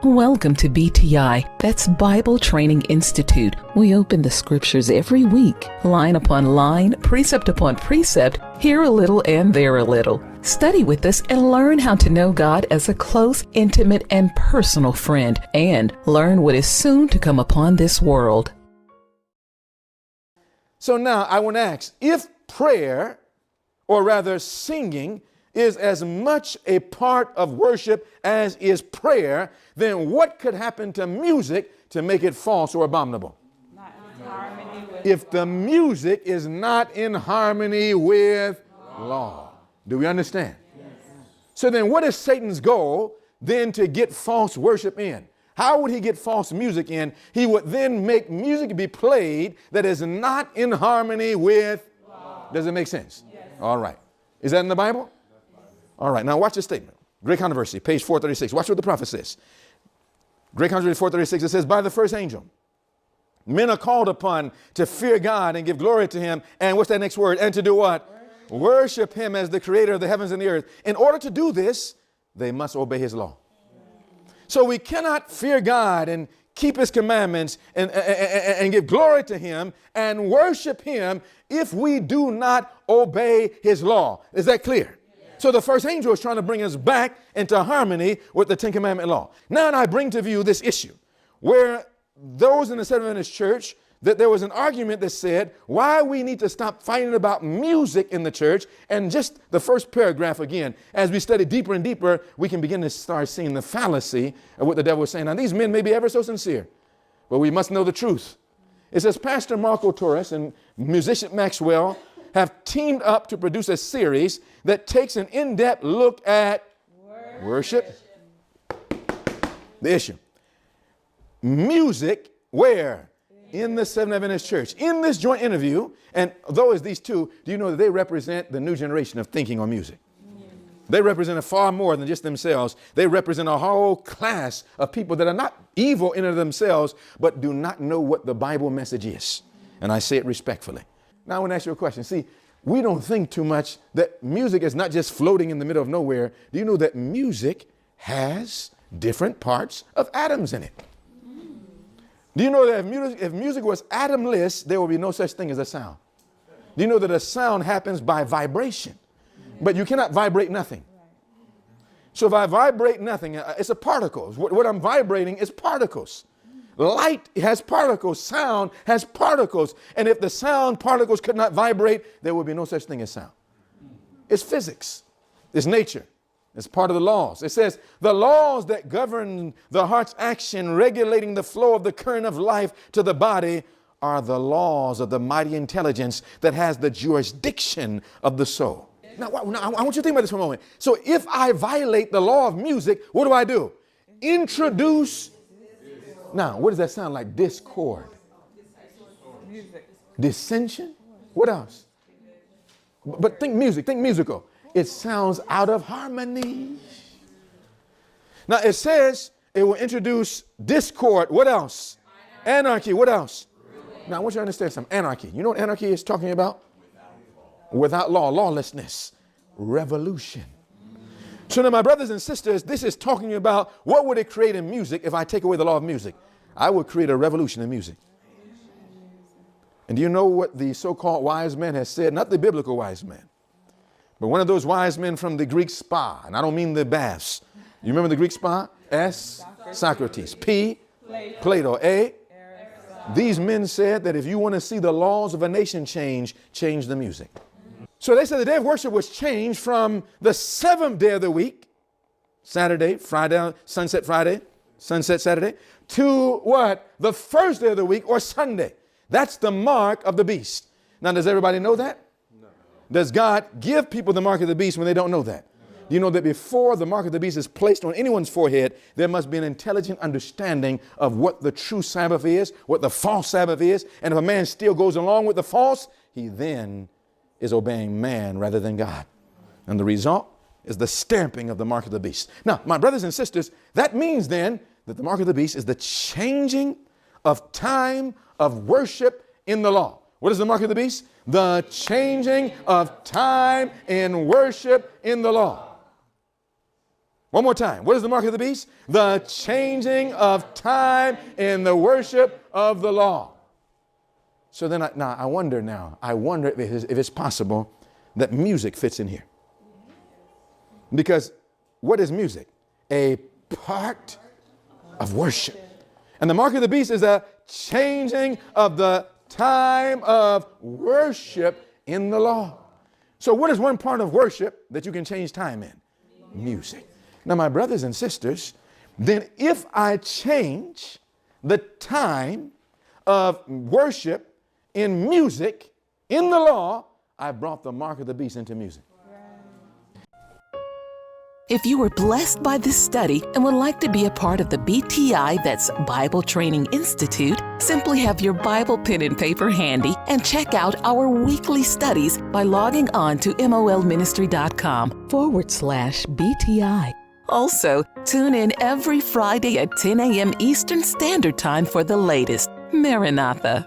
Welcome to BTI, that's Bible Training Institute. We open the scriptures every week, line upon line, precept upon precept, here a little and there a little. Study with us and learn how to know God as a close, intimate, and personal friend, and learn what is soon to come upon this world. So now I want to ask, if prayer, or rather singing, is as much a part of worship as is prayer, then what could happen to music to make it false or abominable? Not in harmony with if the music is not in harmony with law. Do we understand? Yes. So then what is Satan's goal then to get false worship in? How would he get false music in? He would then make music be played that is not in harmony with law. Does it make sense? Yes. All right. Is that in the Bible? All right, now watch this statement. Great Controversy, page 436. Watch what the prophet says. Great Controversy 436, it says, by the first angel, men are called upon to fear God and give glory to him. And what's that next word? And to do what? Worship him as the creator of the heavens and the earth. In order to do this, they must obey his law. So we cannot fear God and keep his commandments and give glory to him and worship him if we do not obey his law. Is that clear? So the first angel is trying to bring us back into harmony with the Ten Commandment law. Now I bring to view this issue where those in the Seventh Adventist Church, that there was an argument that said why we need to stop fighting about music in the church. And just the first paragraph again, as we study deeper and deeper, we can begin to start seeing the fallacy of what the devil is saying. Now these men may be ever so sincere, but we must know the truth. It says Pastor Marco Torres and musician Maxwell have teamed up to produce a series that takes an in-depth look at worship. The issue. Music, where? In the Seventh Adventist Church. In this joint interview, and though as these two, do you know that they represent the new generation of thinking on music? They represent far more than just themselves. They represent a whole class of people that are not evil in and of themselves, but do not know what the Bible message is. And I say it respectfully. Now I want to ask you a question. See, we don't think too much that music is not just floating in the middle of nowhere. Do you know that music has different parts of atoms in it? Do you know that if music was atomless, there would be no such thing as a sound? Do you know that a sound happens by vibration? But you cannot vibrate nothing. So if I vibrate nothing, it's a particle. What I'm vibrating is particles. Light has particles. Sound has particles. And if the sound particles could not vibrate, there would be no such thing as sound. It's physics. It's nature. It's part of the laws. It says the laws that govern the heart's action, regulating the flow of the current of life to the body, are the laws of the mighty intelligence that has the jurisdiction of the soul. Now, I want you to think about this for a moment. So if I violate the law of music, what do? Introduce. Now, what does that sound like? Discord. Music. Dissension? What else? But think music, think musical. It sounds out of harmony. Now, it says it will introduce discord. What else? Anarchy. What else? Now, I want you to understand something. Anarchy. You know what anarchy is talking about? Without law, lawlessness, revolution. So now, my brothers and sisters, this is talking about what would it create in music if I take away the law of music? I would create a revolution in music. And do you know what the so-called wise man has said? Not the biblical wise man, but one of those wise men from the Greek spa. And I don't mean the baths. You remember the Greek spa? S, Socrates. P, Plato. A, these men said that if you want to see the laws of a nation change the music. So they said the day of worship was changed from the seventh day of the week, Saturday, Friday, sunset Saturday, to what? The first day of the week, or Sunday. That's the mark of the beast. Now, does everybody know that? No. Does God give people the mark of the beast when they don't know that? No. You know that before the mark of the beast is placed on anyone's forehead, there must be an intelligent understanding of what the true Sabbath is, what the false Sabbath is. And if a man still goes along with the false, he then is obeying man rather than God. And the result is the stamping of the mark of the beast. Now, my brothers and sisters, that means then that the mark of the beast is the changing of time of worship in the law. What is the mark of the beast? The changing of time in worship in the law. One more time. What is the mark of the beast? The changing of time in the worship of the law. So then I wonder if it's possible that music fits in here. Because what is music? A part of worship. And the mark of the beast is a changing of the time of worship in the law. So what is one part of worship that you can change time in? Music. Now, my brothers and sisters, then if I change the time of worship in music, in the law, I brought the mark of the beast into music. If you were blessed by this study and would like to be a part of the BTI, that's Bible Training Institute, simply have your Bible pen and paper handy and check out our weekly studies by logging on to molministry.com/BTI. Also, tune in every Friday at 10 a.m. Eastern Standard Time for the latest. Maranatha.